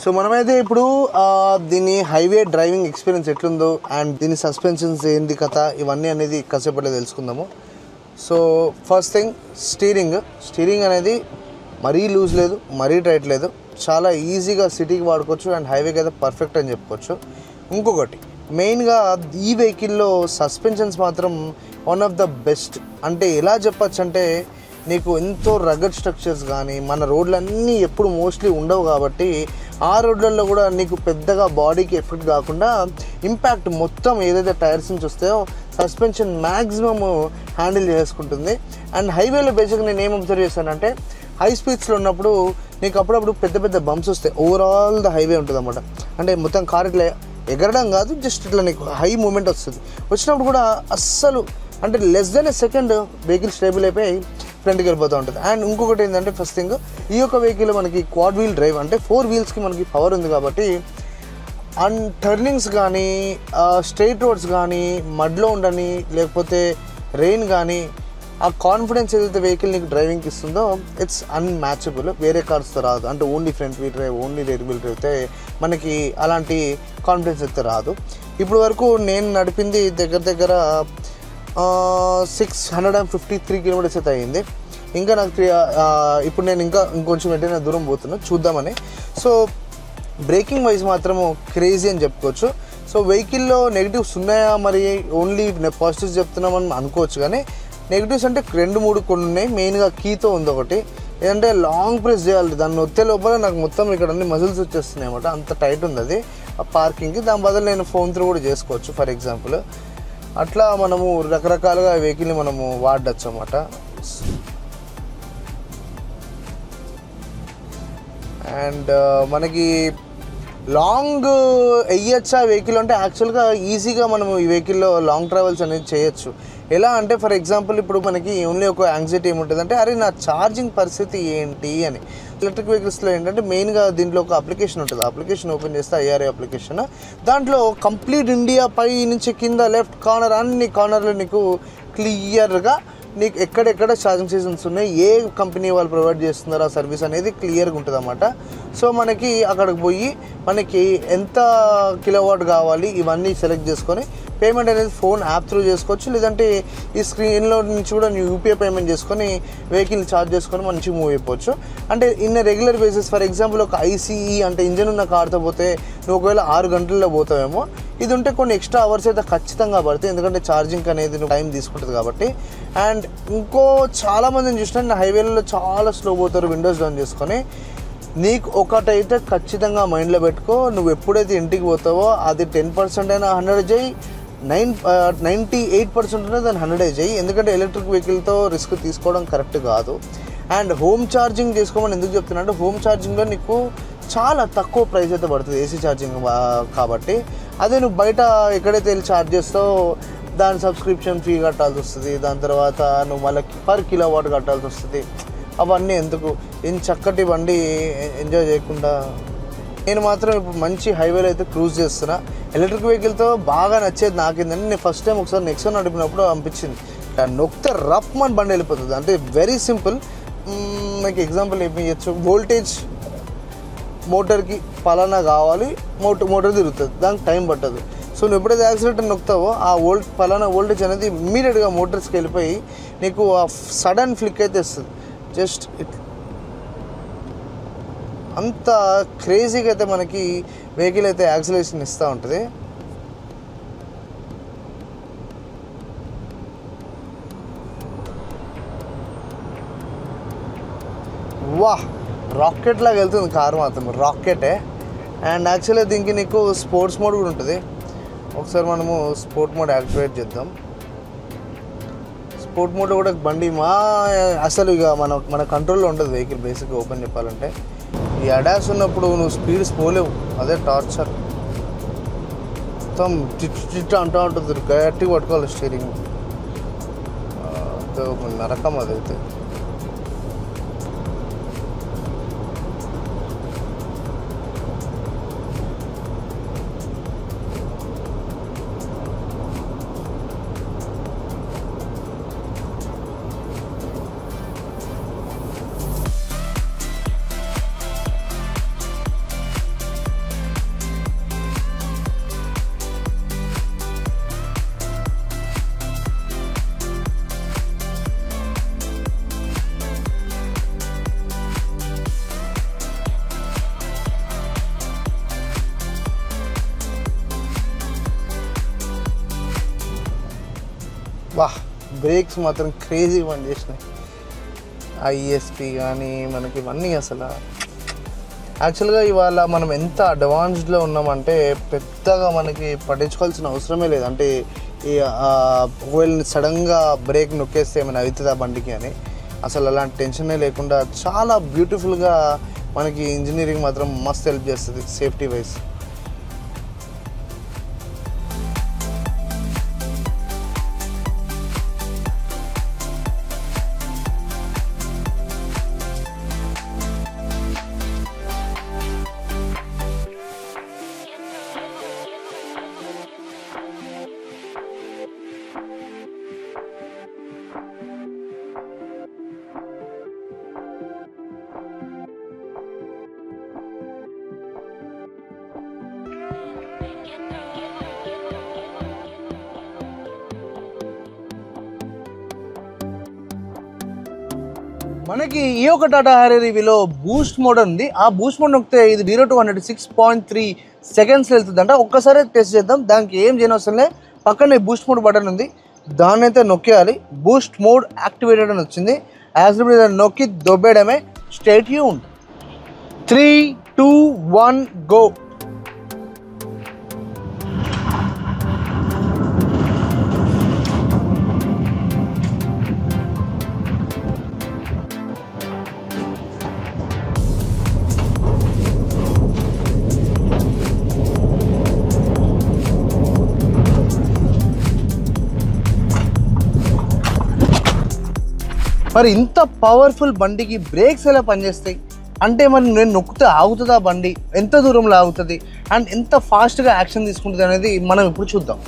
So మనమైతే ఇప్పుడు దీని హైవే డ్రైవింగ్ ఎక్స్పీరియన్స్ ఎట్లుందో అండ్ దీని సస్పెన్షన్స్ ఏంది కథ ఇవన్నీ అనేది కాసేపట్లో తెలుసుకుందాము. సో ఫస్ట్ థింగ్ స్టీరింగ్ అనేది మరీ లూజ్ లేదు, మరీ టైట్ లేదు, చాలా ఈజీగా సిటీకి వాడుకోవచ్చు అండ్ హైవేకి అయితే పర్ఫెక్ట్ అని చెప్పుకోవచ్చు. ఇంకొకటి మెయిన్గా ఈ వెహికల్లో సస్పెన్షన్స్ మాత్రం వన్ ఆఫ్ ద బెస్ట్. అంటే ఎలా చెప్పచ్చు అంటే నీకు ఎంతో రగడ్ స్ట్రక్చర్స్ కానీ మన రోడ్లన్నీ ఎప్పుడు మోస్ట్లీ ఉండవు కాబట్టి ఆ రోడ్లలో కూడా నీకు పెద్దగా బాడీకి ఎఫెక్ట్ కాకుండా ఇంపాక్ట్ మొత్తం ఏదైతే టైర్స్ నుంచి వస్తాయో సస్పెన్షన్ మ్యాక్సిమమ్ హ్యాండిల్ చేసుకుంటుంది. అండ్ హైవేలో బేసిక్గా నేను ఏం అబ్జర్వ్ చేశానంటే హై స్పీడ్స్లో ఉన్నప్పుడు నీకు అప్పుడప్పుడు పెద్ద పెద్ద బంప్స్ వస్తాయి. ఓవరాల్ ద హైవే ఉంటుంది అన్నమాట. అంటే మొత్తం కార్ ఇట్లా ఎగరడం కాదు, జస్ట్ ఇట్లా నీకు హై మూమెంట్ వస్తుంది. వచ్చినప్పుడు కూడా అస్సలు అంటే less than a second vehicle stable అయిపోయి ఫ్రంట్కి వెళ్ళిపోతూ ఉంటుంది. అండ్ ఇంకొకటి ఏంటంటే ఫస్ట్ థింగ్ ఈ యొక్క వెహికల్ మనకి క్వాడ్ వీల్ డ్రైవ్ అంటే 4 వీల్స్కి మనకి పవర్ ఉంది కాబట్టి అండ్ టర్నింగ్స్ కానీ స్ట్రైట్ రోడ్స్ కానీ మడ్లో ఉండని లేకపోతే రెయిన్ కానీ ఆ కాన్ఫిడెన్స్ ఏదైతే వెహికల్ నీకు డ్రైవింగ్కి ఇస్తుందో ఇట్స్ అన్మ్యాచబుల్. వేరే కార్స్తో రాదు. అంటే only front wheel drive, only rear wheel drive అయితే మనకి అలాంటి కాన్ఫిడెన్స్ అయితే రాదు. ఇప్పుడు వరకు నేను నడిపింది దగ్గర 653 కిలోమీటర్స్ అయితే అయ్యింది. ఇంకా నాకు ఇప్పుడు నేను ఇంకొంచెం ఎటైనా దూరం పోతున్నా చూద్దామని. సో బ్రేకింగ్ వైజ్ మాత్రము క్రేజీ అని చెప్పుకోవచ్చు. సో వెహికల్లో నెగిటివ్స్ ఉన్నాయా, మరి ఓన్లీ పాజిటివ్స్ చెప్తున్నామని అనుకోవచ్చు. కానీ నెగిటివ్స్ అంటే 2-3 కొన్ని ఉన్నాయి. మెయిన్గా కీతో ఉంది ఒకటి. ఏంటంటే లాంగ్ ప్రెస్ చేయాలి, దాన్ని నొత్తే లోపల నాకు మొత్తం ఇక్కడ అన్ని మజిల్స్ వచ్చేస్తున్నాయి అన్నమాట. అంత టైట్ ఉంది అది ఆ పార్కింగ్కి. దాని బదులు నేను ఫోన్ త్రూ కూడా చేసుకోవచ్చు ఫర్ ఎగ్జాంపుల్. అట్లా మనము రకరకాలుగా వెహికల్ని మనము వాడచ్చు అన్నమాట. అండ్ మనకి లాంగ్ వెయ్యొచ్చా వెహికల్ అంటే యాక్చువల్గా ఈజీగా మనము ఈ వెహికల్లో లాంగ్ ట్రావెల్స్ అనేది చేయొచ్చు. ఎలా అంటే ఫర్ ఎగ్జాంపుల్ ఇప్పుడు మనకి ఓన్లీ ఒక యాంగ్జైటీ ఏముంటుంది అంటే అరే నా ఛార్జింగ్ పరిస్థితి ఏంటి అని. ఎలక్ట్రిక్ వెహికల్స్లో ఏంటంటే మెయిన్గా దీంట్లో ఒక అప్లికేషన్ ఉంటుంది. అప్లికేషన్ ఓపెన్ చేస్తే IRA అప్లికేషన్, దాంట్లో కంప్లీట్ ఇండియా పై నుంచి కింద లెఫ్ట్ కార్నర్ అన్ని కార్నర్లు నీకు క్లియర్గా నీకు ఎక్కడెక్కడ ఛార్జింగ్ స్టేషన్స్ ఉన్నాయి, ఏ కంపెనీ వాళ్ళు ప్రొవైడ్ చేస్తున్నారో ఆ సర్వీస్ అనేది క్లియర్గా ఉంటుంది అన్నమాట. సో మనకి అక్కడికి పోయి మనకి ఎంత కిలోవాట్ కావాలి ఇవన్నీ సెలెక్ట్ చేసుకొని పేమెంట్ అనేది ఫోన్ యాప్ త్రూ చేసుకోవచ్చు. లేదంటే ఈ స్క్రీన్లో నుంచి కూడా నువ్వు UPI పేమెంట్ చేసుకొని వెహికల్ ఛార్జ్ చేసుకొని మంచిగా మూవ్ అయిపోవచ్చు. అంటే in regular basis for example ఒక ICE అంటే ఇంజన్ ఉన్న కార్తో పోతే నువ్వు ఒకవేళ 6 గంటల్లో పోతావేమో, ఇది ఉంటే కొన్ని ఎక్స్ట్రా అవర్స్ అయితే ఖచ్చితంగా పడతాయి. ఎందుకంటే ఛార్జింగ్ అనేది నువ్వు టైం తీసుకుంటుంది కాబట్టి. అండ్ ఇంకో చాలామందిని చూసినా హైవేలలో చాలా స్లో పోతారు విండోస్ డౌన్ చేసుకొని. నీకు ఒకటైతే ఖచ్చితంగా మైండ్లో పెట్టుకో, నువ్వు ఎప్పుడైతే ఇంటికి పోతావో అది 10% అయినా 100 చేయి, 98% ఉన్నది దాన్ని 100 చేయి. ఎందుకంటే ఎలక్ట్రిక్ వెహికల్తో రిస్క్ తీసుకోవడం కరెక్ట్ కాదు. అండ్ హోమ్ ఛార్జింగ్ చేసుకోమని ఎందుకు చెప్తున్నా అంటే హోమ్ ఛార్జింగ్లో నీకు చాలా తక్కువ ప్రైస్ అయితే పడుతుంది AC ఛార్జింగ్ కాబట్టి. అదే నువ్వు బయట ఎక్కడైతే వెళ్ళి ఛార్జ్ చేస్తావో దాని సబ్స్క్రిప్షన్ ఫీ కట్టాల్సి వస్తుంది. దాని తర్వాత నువ్వు మళ్ళీ పర్ కిలోవాట్ కట్టాల్సి వస్తుంది. అవన్నీ ఎందుకు, ఏం చక్కటి బండి ఎంజాయ్ చేయకుండా. నేను మాత్రం ఇప్పుడు మంచి హైవేలో అయితే క్రూజ్ చేస్తున్నా. ఎలక్ట్రిక్ వెహికల్తో బాగా నచ్చేది నాకేంటంటే నేను ఫస్ట్ టైం ఒకసారి నెక్సాన్ నడిపినప్పుడు అనిపించింది నొక్కితే రఫ్ మన బండి వెళ్ళిపోతుంది. అంటే వెరీ సింపుల్. మీకు ఎగ్జాంపుల్ ఏమి ఇవ్వచ్చు, వోల్టేజ్ మోటార్కి పలానా కావాలి, మోటార్ తిరుగుతుంది, దానికి టైం పట్టదు. సో నువ్వు ఎప్పుడైతే యాక్సిలేటర్ నొక్కుతావో ఆ పలానా వోల్టేజ్ అనేది ఇమ్మీడియట్గా మోటార్స్కి వెళ్ళిపోయి నీకు ఆ సడన్ ఫ్లిక్ అయితే ఇస్తుంది. జస్ట్ అంత క్రేజీగా అయితే మనకి వెహికల్ అయితే యాక్సిలేషన్ ఇస్తూ ఉంటుంది. వాహ్, రాకెట్ లాగా వెళ్తుంది కారు మాత్రం, రాకెటే. అండ్ యాక్చువల్గా దీనికి నీకు స్పోర్ట్స్ మోడ్ కూడా ఉంటుంది. ఒకసారి మనము స్పోర్ట్ మోడ్ యాక్టివేట్ చేద్దాం. స్పోర్ట్ మోడ్ కూడా బండి అసలు ఇక మన కంట్రోల్లో ఉంటుంది వెహికల్. బేసిక్గా ఓపెన్ చెప్పాలంటే ఈ అడాస్ ఉన్నప్పుడు నువ్వు స్పీడ్స్ పోలేవు, అదే టార్చర్. మొత్తం చిట్ అంటూ ఉంటుంది, గట్టిగా పట్టుకోవాలి స్టీరింగ్. నరకం అదైతే. వాహ్, బ్రేక్స్ మాత్రం క్రేజీ పని చేసినాయి. ఐఎస్పి కానీ మనకి ఇవన్నీ అసలు యాక్చువల్గా ఇవాళ మనం ఎంత అడ్వాన్స్డ్లో ఉన్నామంటే పెద్దగా మనకి పట్టించుకోవాల్సిన అవసరమే లేదు. అంటే ఈ ఒకవేళ సడన్గా బ్రేక్ నొక్కేస్తే ఏమైనా అవుతుందా బండికి అని అసలు అలాంటి టెన్షనే లేకుండా చాలా బ్యూటిఫుల్గా మనకి ఇంజనీరింగ్ మాత్రం మస్త్ హెల్ప్ చేస్తుంది సేఫ్టీ వైజ్. మనకి ఈ ఒక టాటా హ్యారియర్లో బూస్ట్ మోడ్ ఉంది. ఆ బూస్ట్ మోడ్ నొక్కితే ఇది 0 to 100 6.3 సెకండ్స్ వెళ్తుందంట. ఒక్కసారి టెస్ట్ చేద్దాం. దానికి ఏం చేయనవసరం లేదు, పక్కనే బూస్ట్ మోడ్ బటన్ ఉంది, దాన్ని అయితే నొక్కేయాలి. బూస్ట్ మోడ్ యాక్టివేటెడ్ అని వచ్చింది. యాజ్ నొక్కి దొబ్బేయడమే. Stay tuned. 3, 2, 1 గో. మరి ఇంత పవర్ఫుల్ బండికి బ్రేక్స్ ఎలా పనిచేస్తాయి అంటే మరి నేను నొక్కితే ఆగుతుందా బండి, ఎంత దూరంలో ఆగుతుంది అండ్ ఎంత ఫాస్ట్గా యాక్షన్ తీసుకుంటుంది అనేది మనం ఇప్పుడు చూద్దాం.